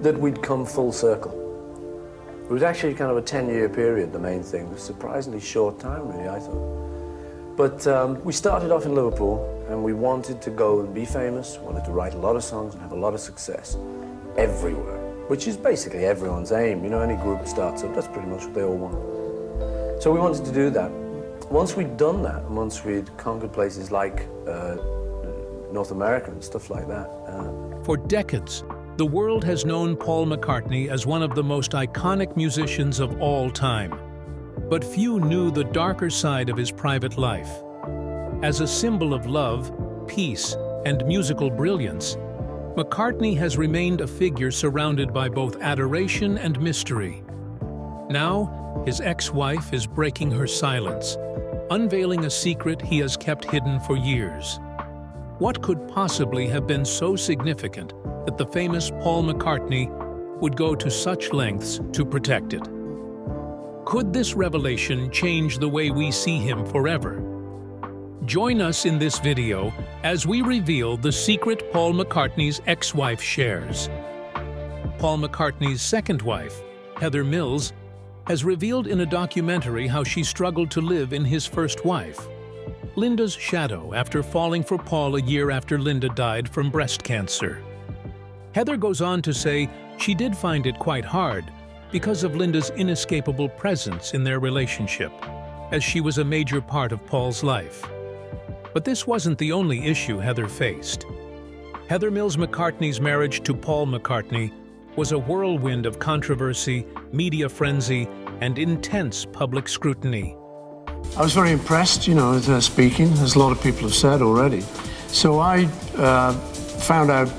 that we'd come full circle. It was actually kind of a 10-year period, the main thing. It was a surprisingly short time, really, I thought. But we started off in Liverpool, and we wanted to go and be famous, wanted to write a lot of songs and have a lot of success everywhere, which is basically everyone's aim. You know, any group starts up, that's pretty much what they all want. So we wanted to do that. Once we'd done that, and once we'd conquered places like North America and stuff like that. For decades, the world has known Paul McCartney as one of the most iconic musicians of all time. But few knew the darker side of his private life. As a symbol of love, peace, and musical brilliance, McCartney has remained a figure surrounded by both adoration and mystery. Now, his ex-wife is breaking her silence, unveiling a secret he has kept hidden for years. What could possibly have been so significant that the famous Paul McCartney would go to such lengths to protect it? Could this revelation change the way we see him forever? Join us in this video as we reveal the secret Paul McCartney's ex-wife shares. Paul McCartney's second wife, Heather Mills, has revealed in a documentary how she struggled to live in his first wife, Linda's shadow, after falling for Paul a year after Linda died from breast cancer. Heather goes on to say she did find it quite hard because of Linda's inescapable presence in their relationship, as she was a major part of Paul's life. But this wasn't the only issue Heather faced. Heather Mills McCartney's marriage to Paul McCartney was a whirlwind of controversy, media frenzy, and intense public scrutiny. I was very impressed, you know, with her speaking, as a lot of people have said already. So I found out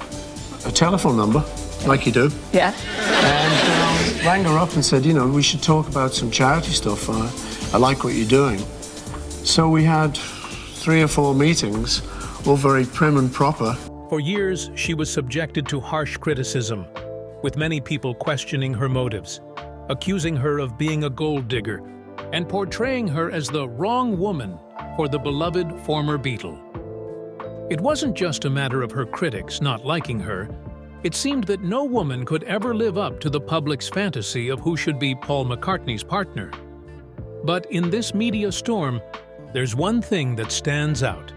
a telephone number, like you do. Yeah. And rang her up and said, you know, we should talk about some charity stuff. I like what you're doing. So we had 3 or 4 meetings, all very prim and proper. For years, she was subjected to harsh criticism, with many people questioning her motives, accusing her of being a gold digger, and portraying her as the wrong woman for the beloved former Beatle. It wasn't just a matter of her critics not liking her. It seemed that no woman could ever live up to the public's fantasy of who should be Paul McCartney's partner. But in this media storm, there's one thing that stands out.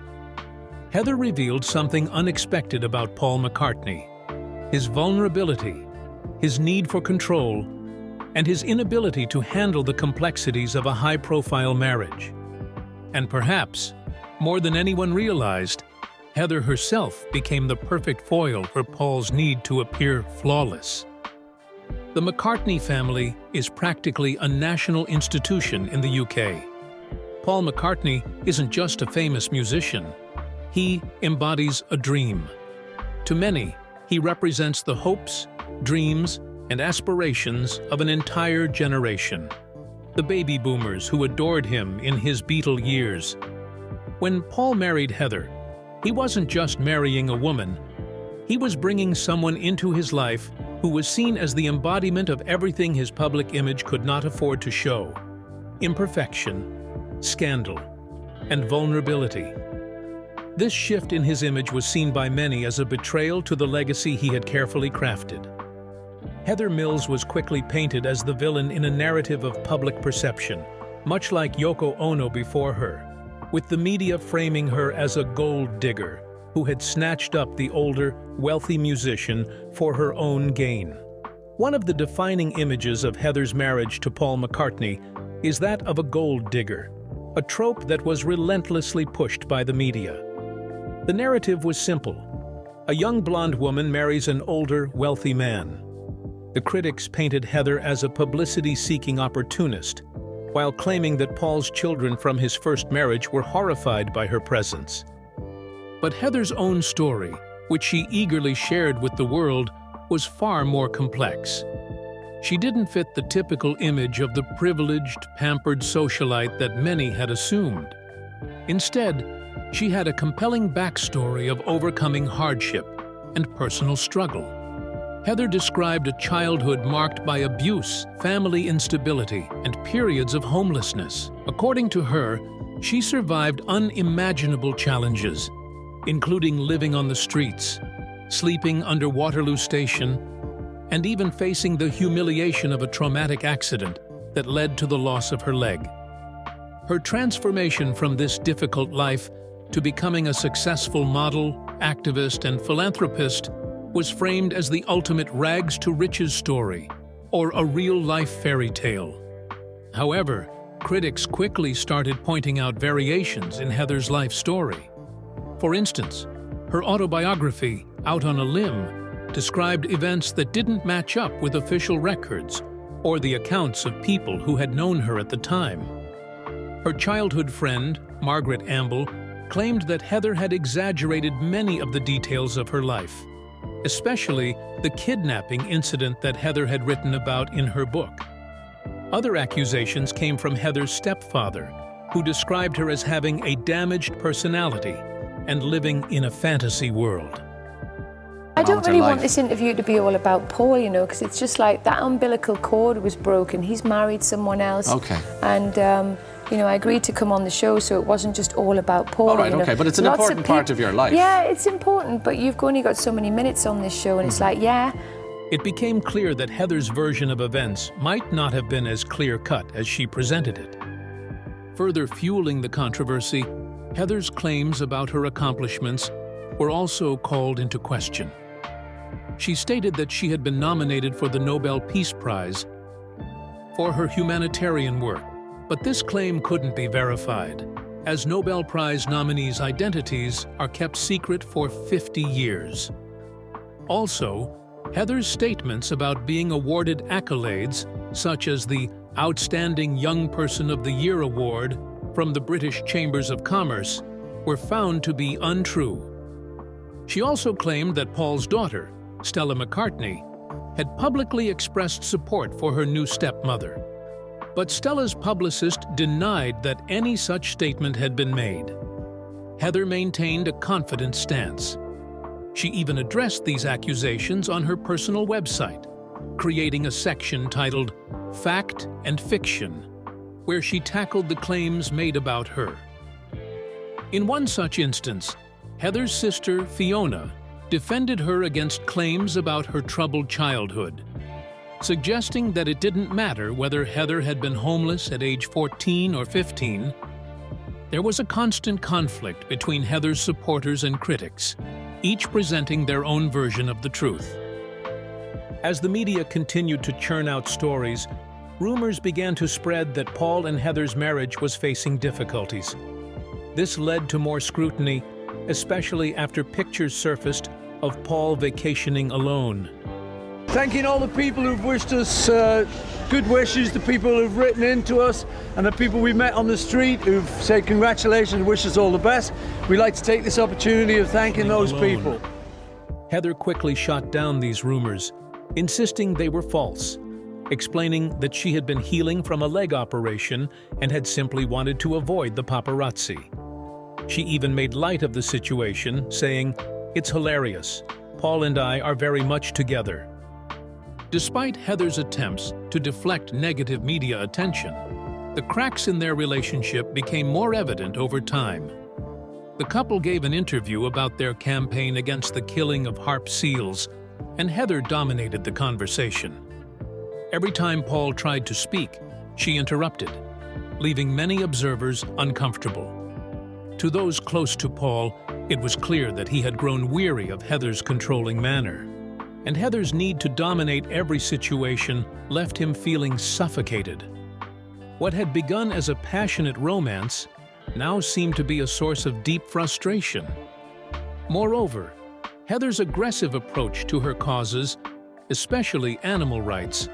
Heather revealed something unexpected about Paul McCartney: his vulnerability, his need for control, and his inability to handle the complexities of a high-profile marriage. And perhaps, more than anyone realized, Heather herself became the perfect foil for Paul's need to appear flawless. The McCartney family is practically a national institution in the UK. Paul McCartney isn't just a famous musician. He embodies a dream. To many, he represents the hopes, dreams, and aspirations of an entire generation. The baby boomers who adored him in his Beatle years. When Paul married Heather, he wasn't just marrying a woman. He was bringing someone into his life who was seen as the embodiment of everything his public image could not afford to show: imperfection, scandal, and vulnerability. This shift in his image was seen by many as a betrayal to the legacy he had carefully crafted. Heather Mills was quickly painted as the villain in a narrative of public perception, much like Yoko Ono before her, with the media framing her as a gold digger who had snatched up the older, wealthy musician for her own gain. One of the defining images of Heather's marriage to Paul McCartney is that of a gold digger, a trope that was relentlessly pushed by the media. The narrative was simple. A young blonde woman marries an older, wealthy man. The critics painted Heather as a publicity-seeking opportunist, while claiming that Paul's children from his first marriage were horrified by her presence. But Heather's own story, which she eagerly shared with the world, was far more complex. She didn't fit the typical image of the privileged, pampered socialite that many had assumed. Instead, she had a compelling backstory of overcoming hardship and personal struggle. Heather described a childhood marked by abuse, family instability, and periods of homelessness. According to her, she survived unimaginable challenges, including living on the streets, sleeping under Waterloo Station, and even facing the humiliation of a traumatic accident that led to the loss of her leg. Her transformation from this difficult life to becoming a successful model, activist, and philanthropist was framed as the ultimate rags-to-riches story, or a real-life fairy tale. However, critics quickly started pointing out variations in Heather's life story. For instance, her autobiography, Out on a Limb, described events that didn't match up with official records or the accounts of people who had known her at the time. Her childhood friend, Margaret Amble, claimed that Heather had exaggerated many of the details of her life, especially the kidnapping incident that Heather had written about in her book. Other accusations came from Heather's stepfather, who described her as having a damaged personality and living in a fantasy world. I don't really want this interview to be all about Paul, you know, because it's just like that umbilical cord was broken. He's married someone else. Okay. And, you know, I agreed to come on the show, so it wasn't just all about Paul. All right, you know. okay, but it's an important part of your life. Yeah, it's important, but you've only got so many minutes on this show, and it's like, yeah. It became clear that Heather's version of events might not have been as clear-cut as she presented it. Further fueling the controversy, Heather's claims about her accomplishments were also called into question. She stated that she had been nominated for the Nobel Peace Prize for her humanitarian work, but this claim couldn't be verified, as Nobel Prize nominees' identities are kept secret for 50 years. Also, Heather's statements about being awarded accolades, such as the Outstanding Young Person of the Year Award from the British Chambers of Commerce, were found to be untrue. She also claimed that Paul's daughter, Stella McCartney, had publicly expressed support for her new stepmother. But Stella's publicist denied that any such statement had been made. Heather maintained a confident stance. She even addressed these accusations on her personal website, creating a section titled Fact and Fiction, where she tackled the claims made about her. In one such instance, Heather's sister, Fiona, defended her against claims about her troubled childhood, suggesting that it didn't matter whether Heather had been homeless at age 14 or 15. There was a constant conflict between Heather's supporters and critics, each presenting their own version of the truth. As the media continued to churn out stories, rumors began to spread that Paul and Heather's marriage was facing difficulties. This led to more scrutiny, especially after pictures surfaced of Paul vacationing alone. Thanking all the people who've wished us good wishes, the people who've written in to us, and the people we met on the street who've said congratulations and wish us all the best. We'd like to take this opportunity of thanking those people. Heather quickly shot down these rumors, insisting they were false, explaining that she had been healing from a leg operation and had simply wanted to avoid the paparazzi. She even made light of the situation, saying, "It's hilarious. Paul and I are very much together." Despite Heather's attempts to deflect negative media attention, the cracks in their relationship became more evident over time. The couple gave an interview about their campaign against the killing of harp seals, and Heather dominated the conversation. Every time Paul tried to speak, she interrupted, leaving many observers uncomfortable. To those close to Paul, it was clear that he had grown weary of Heather's controlling manner, and Heather's need to dominate every situation left him feeling suffocated. What had begun as a passionate romance now seemed to be a source of deep frustration. Moreover, Heather's aggressive approach to her causes, especially animal rights,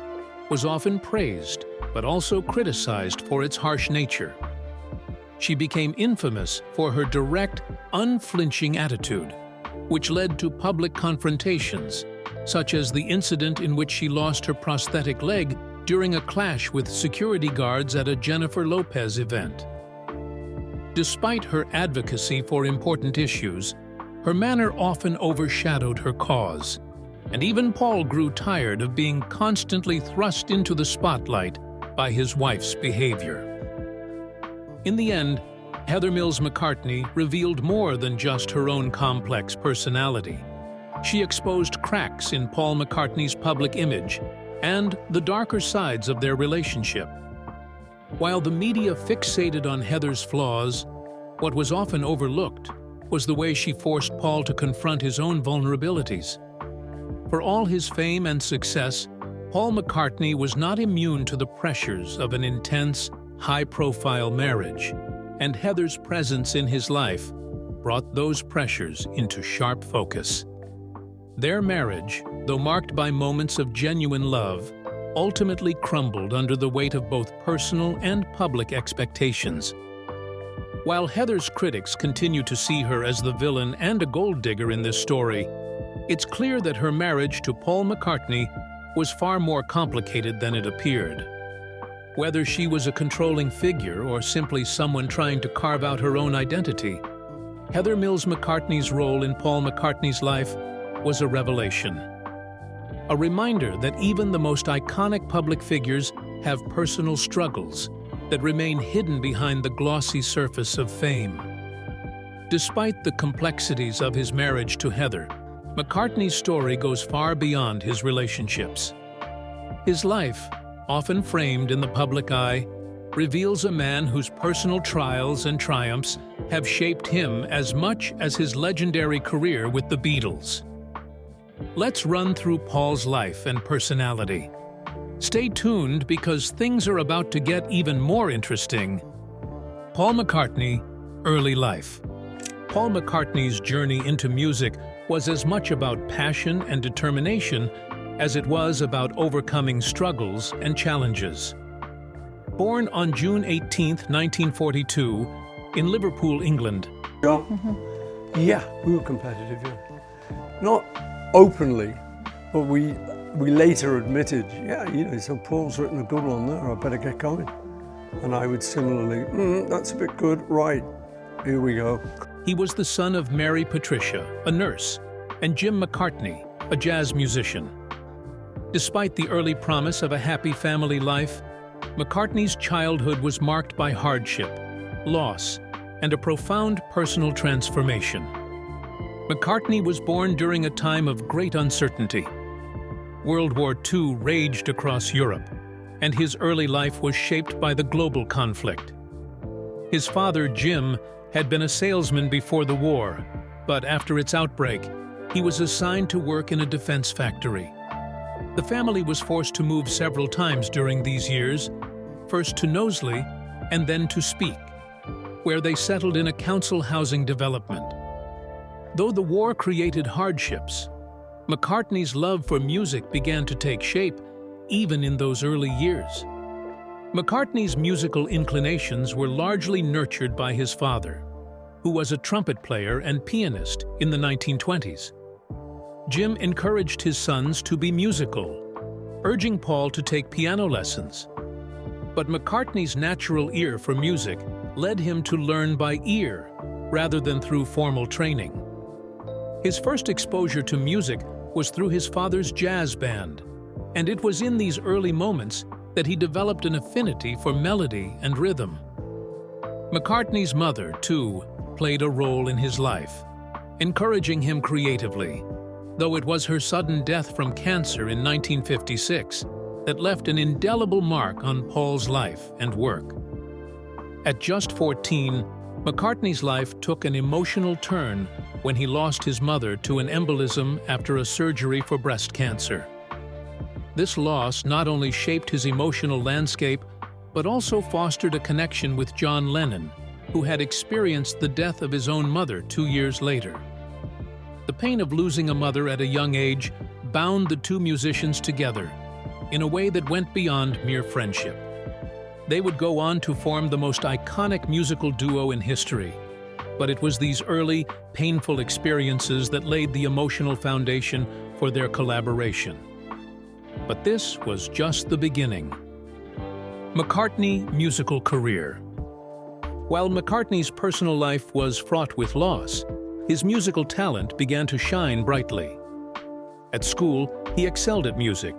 was often praised but also criticized for its harsh nature. She became infamous for her direct, unflinching attitude, which led to public confrontations, such as the incident in which she lost her prosthetic leg during a clash with security guards at a Jennifer Lopez event. Despite her advocacy for important issues, her manner often overshadowed her cause, and even Paul grew tired of being constantly thrust into the spotlight by his wife's behavior. In the end, Heather Mills McCartney revealed more than just her own complex personality. She exposed cracks in Paul McCartney's public image and the darker sides of their relationship. While the media fixated on Heather's flaws, what was often overlooked was the way she forced Paul to confront his own vulnerabilities. For all his fame and success, Paul McCartney was not immune to the pressures of an intense, high-profile marriage, and Heather's presence in his life brought those pressures into sharp focus. Their marriage, though marked by moments of genuine love, ultimately crumbled under the weight of both personal and public expectations. While Heather's critics continue to see her as the villain and a gold digger in this story, it's clear that her marriage to Paul McCartney was far more complicated than it appeared. Whether she was a controlling figure or simply someone trying to carve out her own identity, Heather Mills McCartney's role in Paul McCartney's life was a revelation. A reminder that even the most iconic public figures have personal struggles that remain hidden behind the glossy surface of fame. Despite the complexities of his marriage to Heather, McCartney's story goes far beyond his relationships. His life, often framed in the public eye, reveals a man whose personal trials and triumphs have shaped him as much as his legendary career with the Beatles. Let's run through Paul's life and personality. Stay tuned because things are about to get even more interesting. Paul McCartney, early life. Paul McCartney's journey into music was as much about passion and determination as it was about overcoming struggles and challenges. Born on June 18, 1942, in Liverpool, England. Yeah, we were competitive, yeah. Not openly, but we later admitted, so Paul's written a good one there, I better get going. And I would similarly, that's a bit good, right, here we go. He was the son of Mary Patricia, a nurse, and Jim McCartney, a jazz musician. Despite the early promise of a happy family life, McCartney's childhood was marked by hardship, loss, and a profound personal transformation. McCartney was born during a time of great uncertainty. World War II raged across Europe, and his early life was shaped by the global conflict. His father, Jim, had been a salesman before the war, but after its outbreak, he was assigned to work in a defense factory. The family was forced to move several times during these years, first to Knowsley and then to Speke, where they settled in a council housing development. Though the war created hardships, McCartney's love for music began to take shape even in those early years. McCartney's musical inclinations were largely nurtured by his father, who was a trumpet player and pianist in the 1920s. Jim encouraged his sons to be musical, urging Paul to take piano lessons. But McCartney's natural ear for music led him to learn by ear rather than through formal training. His first exposure to music was through his father's jazz band, and it was in these early moments that he developed an affinity for melody and rhythm. McCartney's mother, too, played a role in his life, encouraging him creatively, though it was her sudden death from cancer in 1956 that left an indelible mark on Paul's life and work. At just 14, McCartney's life took an emotional turn when he lost his mother to an embolism after a surgery for breast cancer. This loss not only shaped his emotional landscape, but also fostered a connection with John Lennon, who had experienced the death of his own mother 2 years later. The pain of losing a mother at a young age bound the two musicians together in a way that went beyond mere friendship. They would go on to form the most iconic musical duo in history, but it was these early, painful experiences that laid the emotional foundation for their collaboration. But this was just the beginning. McCartney musical career. While McCartney's personal life was fraught with loss, his musical talent began to shine brightly. At school, he excelled at music,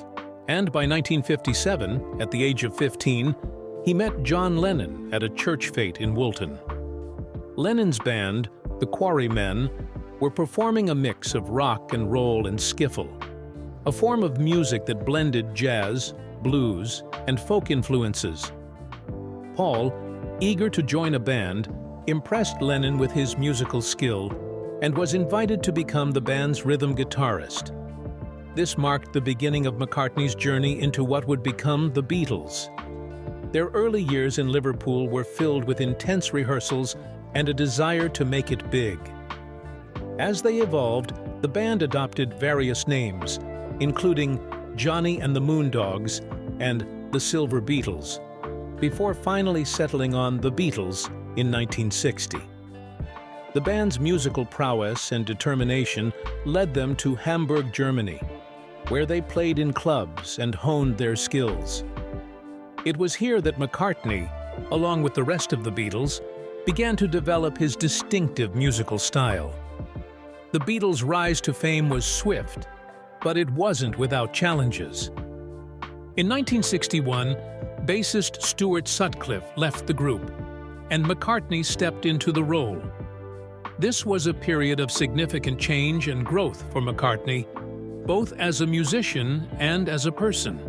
and by 1957, at the age of 15, he met John Lennon at a church fete in Woolton. Lennon's band, the Quarrymen, were performing a mix of rock and roll and skiffle, a form of music that blended jazz, blues, and folk influences. Paul, eager to join a band, impressed Lennon with his musical skill and was invited to become the band's rhythm guitarist. This marked the beginning of McCartney's journey into what would become the Beatles. Their early years in Liverpool were filled with intense rehearsals and a desire to make it big. As they evolved, the band adopted various names, including Johnny and the Moondogs and the Silver Beatles, before finally settling on the Beatles in 1960. The band's musical prowess and determination led them to Hamburg, Germany, where they played in clubs and honed their skills. It was here that McCartney, along with the rest of the Beatles, began to develop his distinctive musical style. The Beatles' rise to fame was swift, but it wasn't without challenges. In 1961, bassist Stuart Sutcliffe left the group, and McCartney stepped into the role. This was a period of significant change and growth for McCartney, both as a musician and as a person.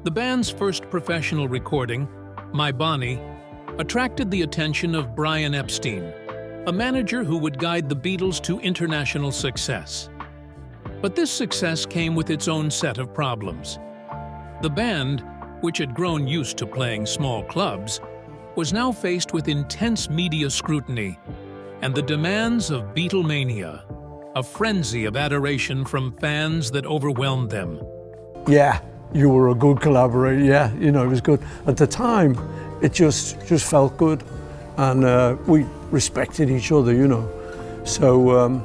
The band's first professional recording, My Bonnie, attracted the attention of Brian Epstein, a manager who would guide the Beatles to international success. But this success came with its own set of problems. The band, which had grown used to playing small clubs, was now faced with intense media scrutiny and the demands of Beatlemania, a frenzy of adoration from fans that overwhelmed them. Yeah, you were a good collaborator. Yeah, you know, it was good. At the time, it just felt good, and we respected each other, you know. So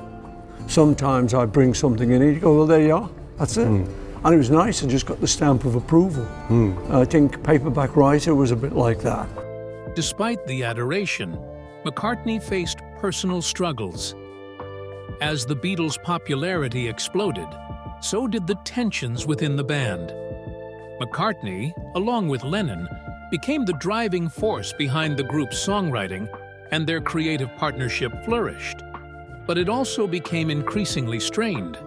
sometimes I bring something in, and you go, well, there you are, that's it. And it was nice, I just got the stamp of approval. I think Paperback Writer was a bit like that. Despite the adoration, McCartney faced personal struggles. As the Beatles' popularity exploded, so did the tensions within the band. McCartney, along with Lennon, became the driving force behind the group's songwriting, and their creative partnership flourished. But it also became increasingly strained.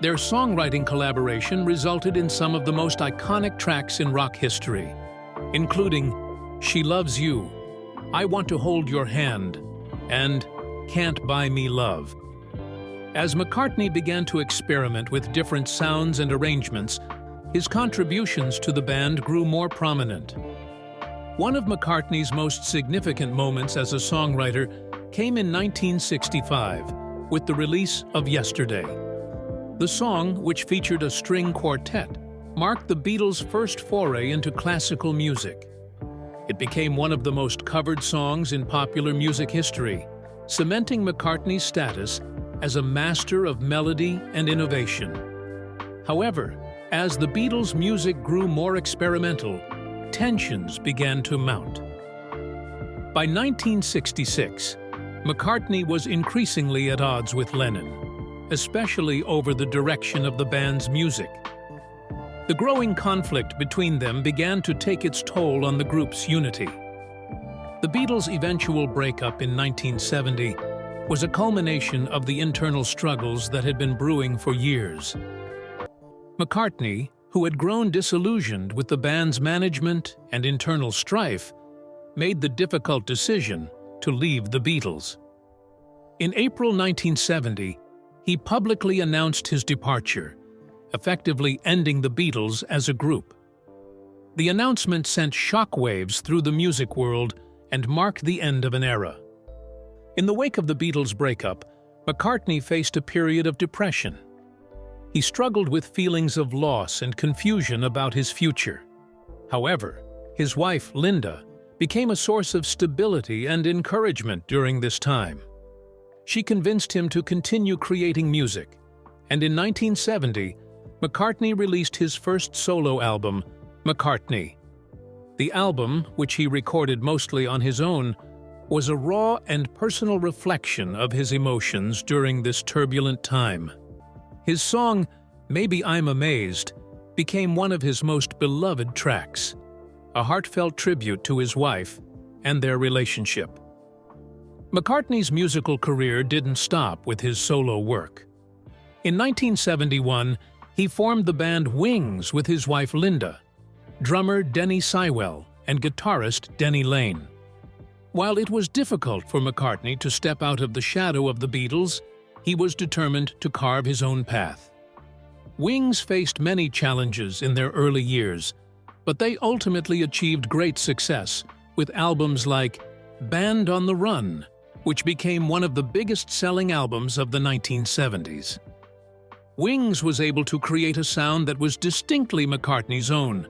Their songwriting collaboration resulted in some of the most iconic tracks in rock history, including She Loves You, I Want to Hold Your Hand, and Can't Buy Me Love. As McCartney began to experiment with different sounds and arrangements, his contributions to the band grew more prominent. One of McCartney's most significant moments as a songwriter came in 1965 with the release of Yesterday. The song, which featured a string quartet, marked the Beatles' first foray into classical music. It became one of the most covered songs in popular music history, cementing McCartney's status as a master of melody and innovation. However, as the Beatles' music grew more experimental, tensions began to mount. By 1966, McCartney was increasingly at odds with Lennon, especially over the direction of the band's music. The growing conflict between them began to take its toll on the group's unity. The Beatles' eventual breakup in 1970 was a culmination of the internal struggles that had been brewing for years. McCartney, who had grown disillusioned with the band's management and internal strife, made the difficult decision to leave the Beatles. In April 1970, he publicly announced his departure, effectively ending the Beatles as a group. The announcement sent shockwaves through the music world and marked the end of an era. In the wake of the Beatles' breakup, McCartney faced a period of depression. He struggled with feelings of loss and confusion about his future. However, his wife, Linda, became a source of stability and encouragement during this time. She convinced him to continue creating music, and in 1970, McCartney released his first solo album, McCartney. The album, which he recorded mostly on his own, was a raw and personal reflection of his emotions during this turbulent time. His song, Maybe I'm Amazed, became one of his most beloved tracks, a heartfelt tribute to his wife and their relationship. McCartney's musical career didn't stop with his solo work. In 1971, he formed the band Wings with his wife Linda, drummer Denny Sywell, and guitarist Denny Lane. While it was difficult for McCartney to step out of the shadow of the Beatles, he was determined to carve his own path. Wings faced many challenges in their early years, but they ultimately achieved great success with albums like Band on the Run, which became one of the biggest-selling albums of the 1970s. Wings was able to create a sound that was distinctly McCartney's own,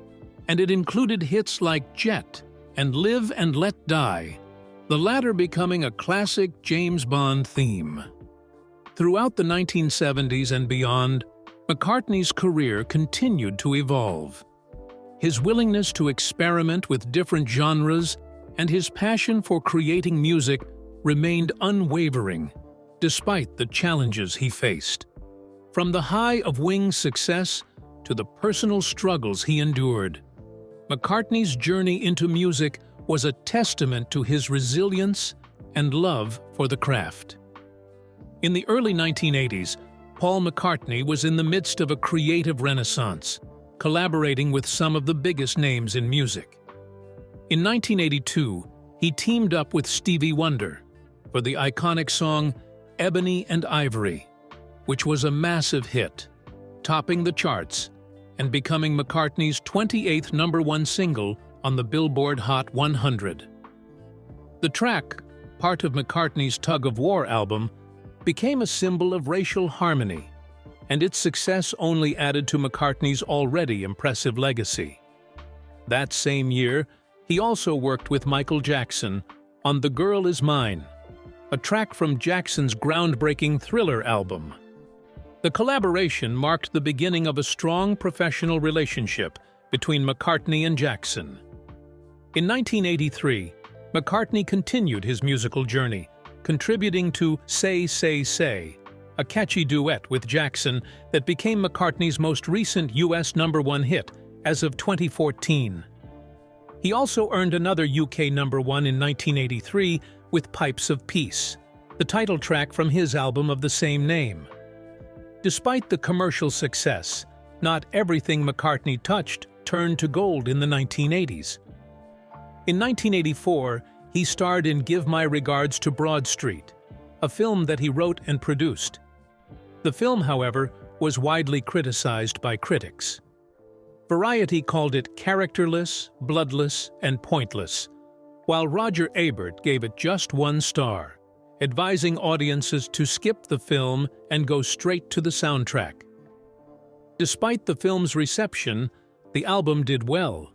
and it included hits like Jet and Live and Let Die, the latter becoming a classic James Bond theme. Throughout the 1970s and beyond, McCartney's career continued to evolve. His willingness to experiment with different genres and his passion for creating music remained unwavering, despite the challenges he faced. From the high of Wings' success to the personal struggles he endured, McCartney's journey into music was a testament to his resilience and love for the craft. In the early 1980s, Paul McCartney was in the midst of a creative renaissance, collaborating with some of the biggest names in music. In 1982, he teamed up with Stevie Wonder for the iconic song Ebony and Ivory, which was a massive hit, topping the charts and becoming McCartney's 28th #1 single on the Billboard Hot 100. The track, part of McCartney's Tug of War album, became a symbol of racial harmony, and its success only added to McCartney's already impressive legacy. That same year, he also worked with Michael Jackson on The Girl Is Mine, a track from Jackson's groundbreaking Thriller album. The collaboration marked the beginning of a strong professional relationship between McCartney and Jackson. In 1983, McCartney continued his musical journey, contributing to Say, Say, Say, a catchy duet with Jackson that became McCartney's most recent US #1 hit as of 2014. He also earned another UK #1 in 1983 with Pipes of Peace, the title track from his album of the same name. Despite the commercial success, not everything McCartney touched turned to gold in the 1980s. In 1984, he starred in Give My Regards to Broad Street, a film that he wrote and produced. The film, however, was widely criticized by critics. Variety called it characterless, bloodless, and pointless, while Roger Ebert gave it just 1 star, advising audiences to skip the film and go straight to the soundtrack. Despite the film's reception, the album did well,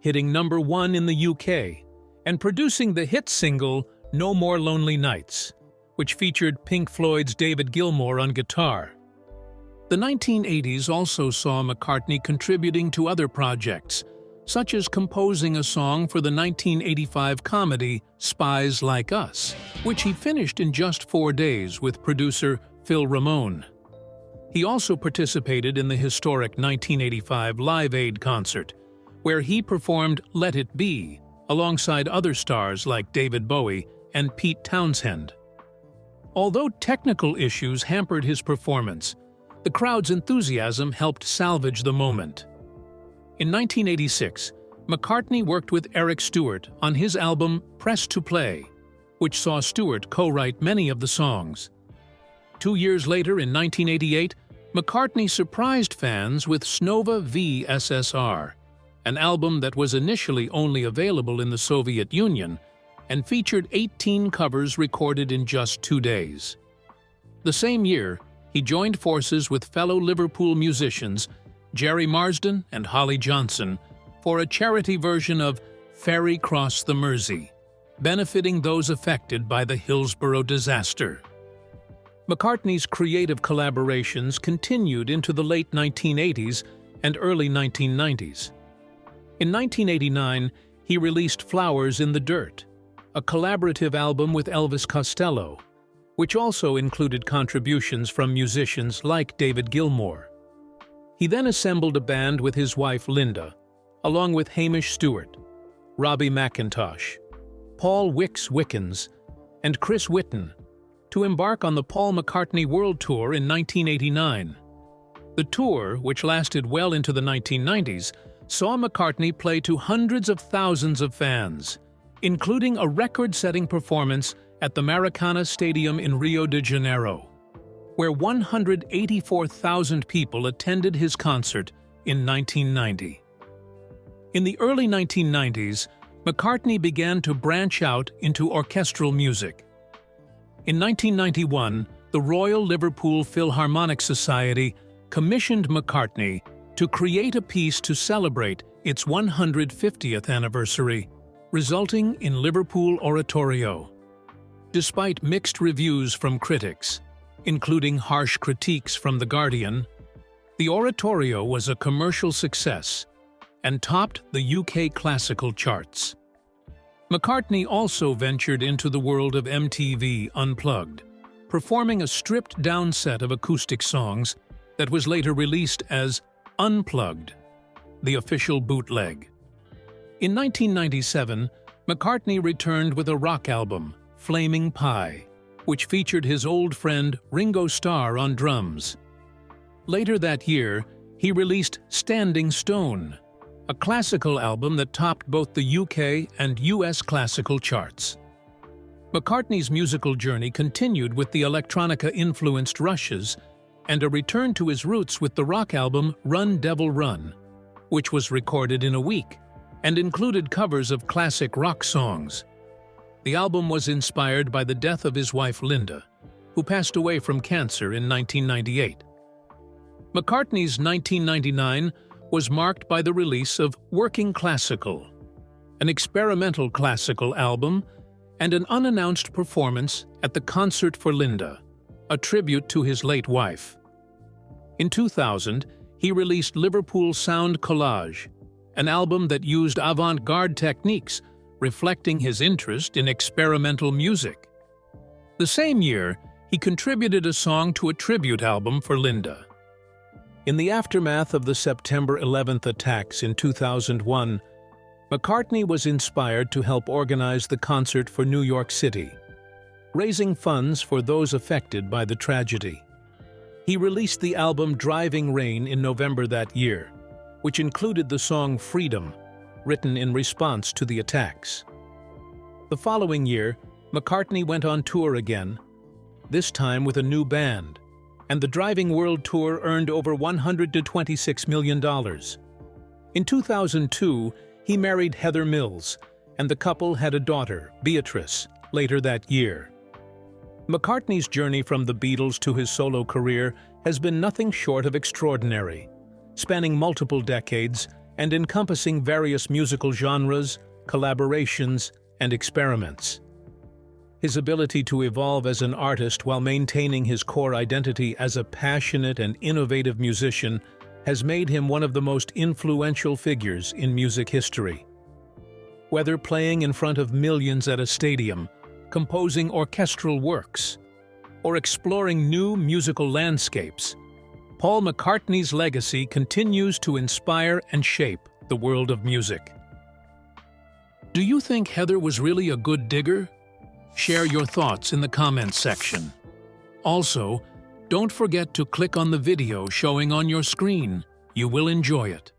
hitting #1 in the UK and producing the hit single No More Lonely Nights, which featured Pink Floyd's David Gilmour on guitar. The 1980s also saw McCartney contributing to other projects, such as composing a song for the 1985 comedy Spies Like Us, which he finished in just 4 days with producer Phil Ramone. He also participated in the historic 1985 Live Aid concert, where he performed Let It Be alongside other stars like David Bowie and Pete Townshend. Although technical issues hampered his performance, the crowd's enthusiasm helped salvage the moment. In 1986, McCartney worked with Eric Stewart on his album Press to Play, which saw Stewart co-write many of the songs. 2 years later, in 1988, McCartney surprised fans with Snova VSSR, an album that was initially only available in the Soviet Union and featured 18 covers recorded in just 2 days. The same year, he joined forces with fellow Liverpool musicians Jerry Marsden and Holly Johnson for a charity version of Ferry Cross the Mersey, benefiting those affected by the Hillsborough disaster. McCartney's creative collaborations continued into the late 1980s and early 1990s. In 1989, he released Flowers in the Dirt, a collaborative album with Elvis Costello, which also included contributions from musicians like David Gilmour. He then assembled a band with his wife Linda, along with Hamish Stewart, Robbie McIntosh, Paul Wicks Wickens, and Chris Whitten to embark on the Paul McCartney World Tour in 1989. The tour, which lasted well into the 1990s, saw McCartney play to hundreds of thousands of fans, including a record-setting performance at the Maracana Stadium in Rio de Janeiro, where 184,000 people attended his concert in 1990. In the early 1990s, McCartney began to branch out into orchestral music. In 1991, the Royal Liverpool Philharmonic Society commissioned McCartney to create a piece to celebrate its 150th anniversary, resulting in Liverpool Oratorio. Despite mixed reviews from critics, including harsh critiques from The Guardian, the Oratorio was a commercial success and topped the UK classical charts. McCartney also ventured into the world of MTV Unplugged, performing a stripped-down set of acoustic songs that was later released as Unplugged, the official bootleg. In 1997, McCartney returned with a rock album, Flaming Pie, which featured his old friend Ringo Starr on drums. Later that year, he released Standing Stone, a classical album that topped both the UK and US classical charts. McCartney's musical journey continued with the electronica-influenced Rushes and a return to his roots with the rock album Run Devil Run, which was recorded in a week and included covers of classic rock songs. The album was inspired by the death of his wife Linda, who passed away from cancer in 1998. McCartney's 1999 was marked by the release of Working Classical, an experimental classical album, and an unannounced performance at the Concert for Linda, a tribute to his late wife. In 2000, he released Liverpool Sound Collage, an album that used avant-garde techniques, reflecting his interest in experimental music. The same year, he contributed a song to a tribute album for Linda. In the aftermath of the September 11th attacks in 2001, McCartney was inspired to help organize the Concert for New York City, raising funds for those affected by the tragedy. He released the album Driving Rain in November that year, which included the song Freedom, written in response to the attacks. The following year, McCartney went on tour again, this time with a new band, and the Driving World Tour earned over $126 million. In 2002, he married Heather Mills, and the couple had a daughter, Beatrice, later that year. McCartney's journey from the Beatles to his solo career has been nothing short of extraordinary, spanning multiple decades and encompassing various musical genres, collaborations, and experiments. His ability to evolve as an artist while maintaining his core identity as a passionate and innovative musician has made him one of the most influential figures in music history. Whether playing in front of millions at a stadium, composing orchestral works, or exploring new musical landscapes, Paul McCartney's legacy continues to inspire and shape the world of music. Do you think Heather was really a good digger? Share your thoughts in the comments section. Also, don't forget to click on the video showing on your screen. You will enjoy it.